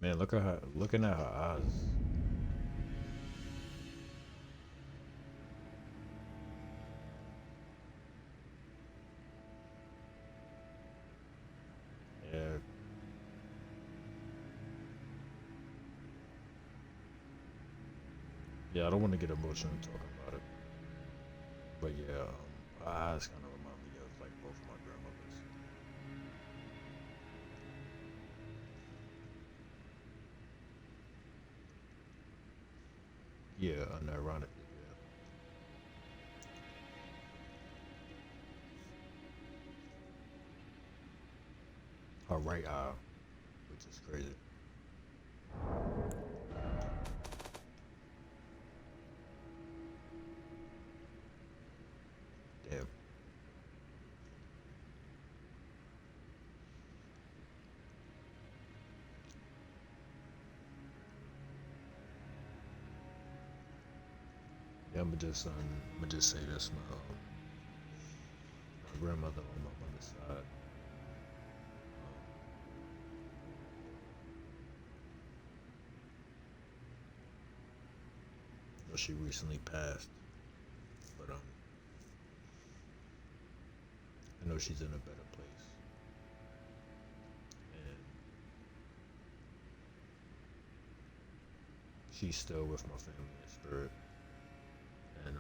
Man, look at her, looking at her eyes. Yeah, yeah. I don't want to get emotional talking about it, but yeah, her eyes kind of remind me of like both of my grandmothers. Yeah, unironically, yeah. Her right eye, which is crazy. Damn. Yeah, I'ma just say this. My grandmother on my mother's side, she recently passed, but I know she's in a better place, and she's still with my family in spirit. And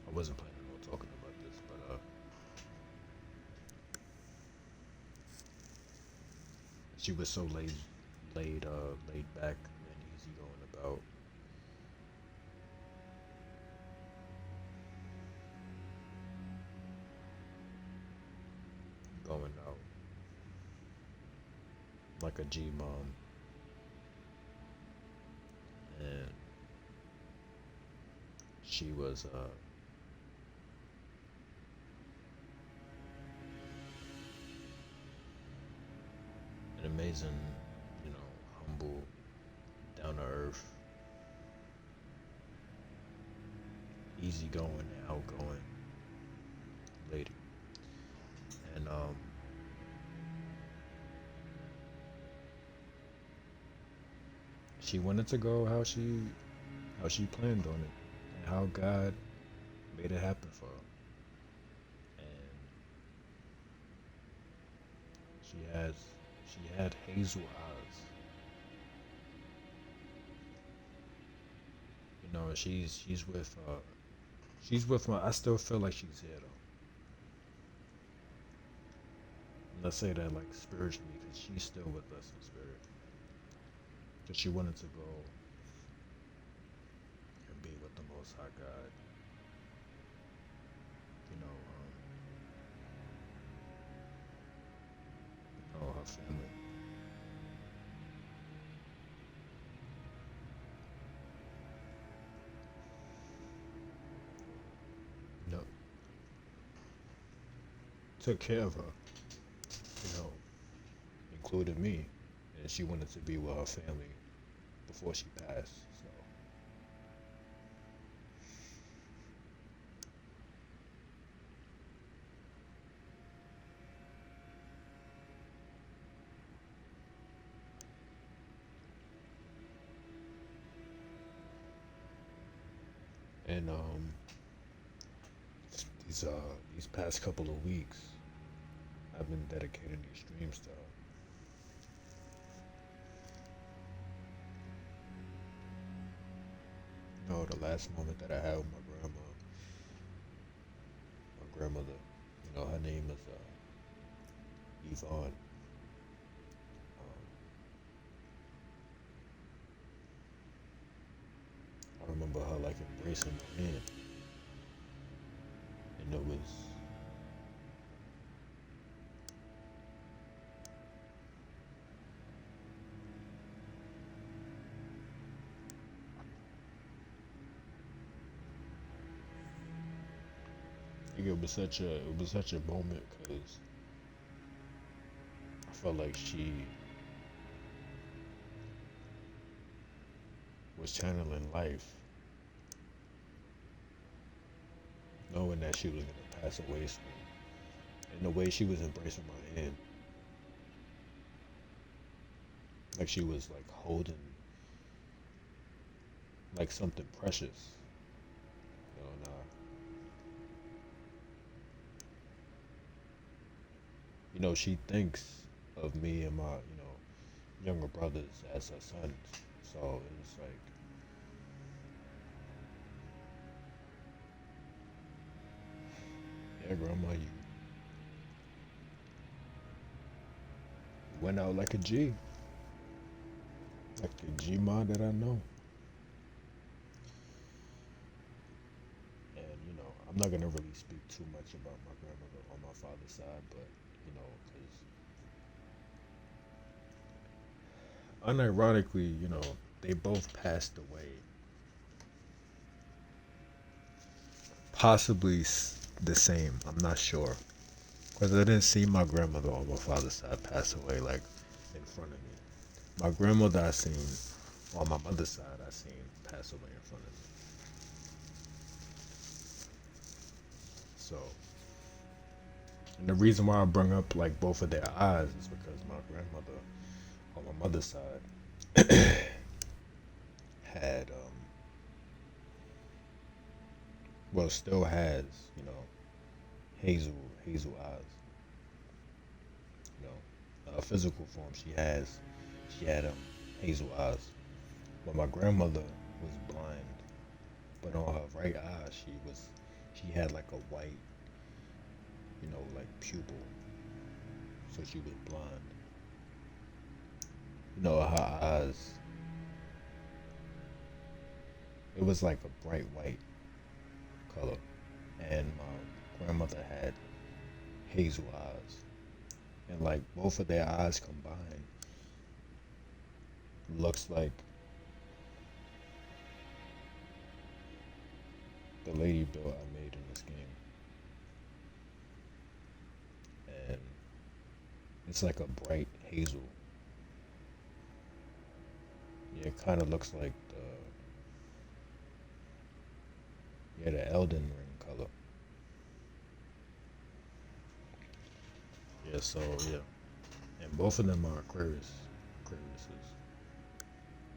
I wasn't planning on talking about this, but she was so laid back and easy going about going out like a G mom, and she was an amazing, you know, humble, down to earth, easygoing, and outgoing lady, and she wanted to go how she planned on it, and how God made it happen for her, and she has she had hazel eyes. You know, she's with my. I still feel like she's here though. And I say that like spiritually because she's still with us in spirit. Because she wanted to go and be with the Most High God. You know, her family. You know, took care of her. You know, including me, and she wanted to be with her family before she passed. So, and these past couple of weeks, I've been dedicating these streams to her. You know, the last moment that I had with my grandmother. You know, her name is Yvonne. I remember her like embracing my hand, and it was it was such a moment because I felt like she was channeling life, knowing that she was gonna pass away soon, and the way she was embracing my hand, like she was like holding like something precious. And she thinks of me and my younger brothers as her sons. So it's like, yeah, grandma, you went out like a G, like a G mod that I know. And I'm not gonna really speak too much about my grandmother on my father's side, but because unironically, they both passed away, possibly the same. I'm not sure, because I didn't see my grandmother on my father's side pass away like in front of me. My grandmother I seen on my mother's side, I seen pass away in front of me. So, and the reason why I bring up like both of their eyes is because my grandmother on my mother's side had well, still has, hazel eyes. Physical form, she had hazel eyes. But my grandmother was blind, but on her right eye, she had like a white, like pupil, so she was blind. Her eyes, it was like a bright white color, and my grandmother had hazel eyes, and like both of their eyes combined looks like the lady build I made in this game, and it's like a bright hazel. Yeah, it kind of looks like the Elden Ring color. Yeah, so yeah, and both of them are Aquariuses.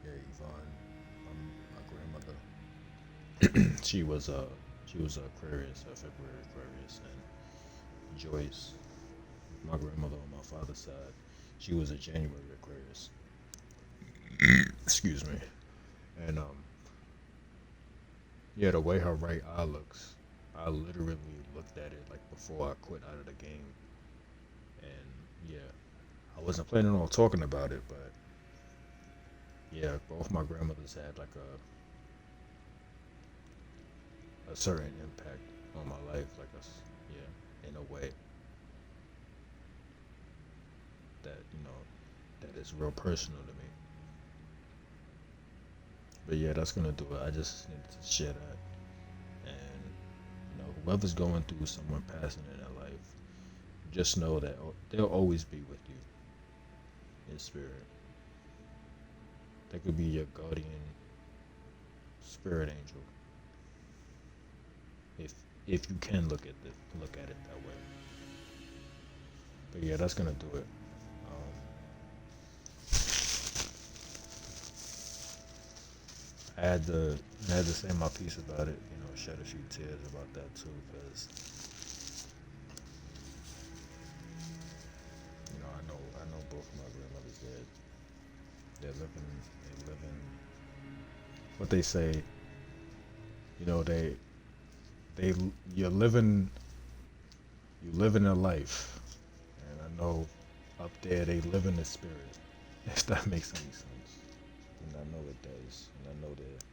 Yeah, Yvonne, my grandmother, she was a Aquarius, a February Aquarius, and Joyce, my grandmother on my father's side, she was a January Aquarius. Excuse me. And yeah, the way her right eye looks, I literally looked at it like before I quit out of the game, and yeah, I wasn't planning on talking about it, but yeah, both my grandmothers had like a certain impact on my life, like yeah, in a way that that is real personal to me. But yeah, that's gonna do it. I just needed to share that, and whoever's going through someone passing in their life, just know that they'll always be with you in spirit. They could be your guardian spirit angel, if you can look at it that way. But yeah, that's gonna do it. Um, I had to say my piece about it. Shed a few tears about that too, because I know both of my grandmothers dead. They living. What they say, they they you living a life, and I know up there they live in the spirit. If that makes any sense, and I know it does, and I know they're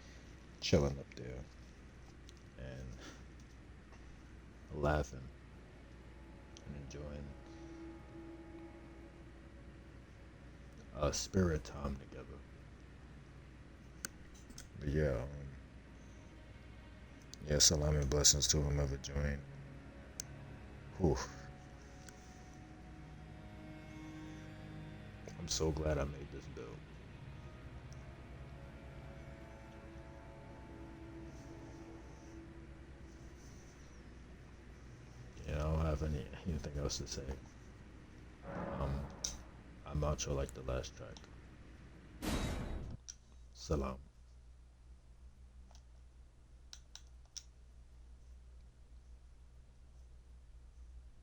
chilling up there and laughing and enjoying a spirit time together. But yeah, yeah, salam and blessings to whomever joined. Whew. I'm so glad I made this build. Yeah, I don't have anything else to say. Um, I'm outro like the last track. Salam.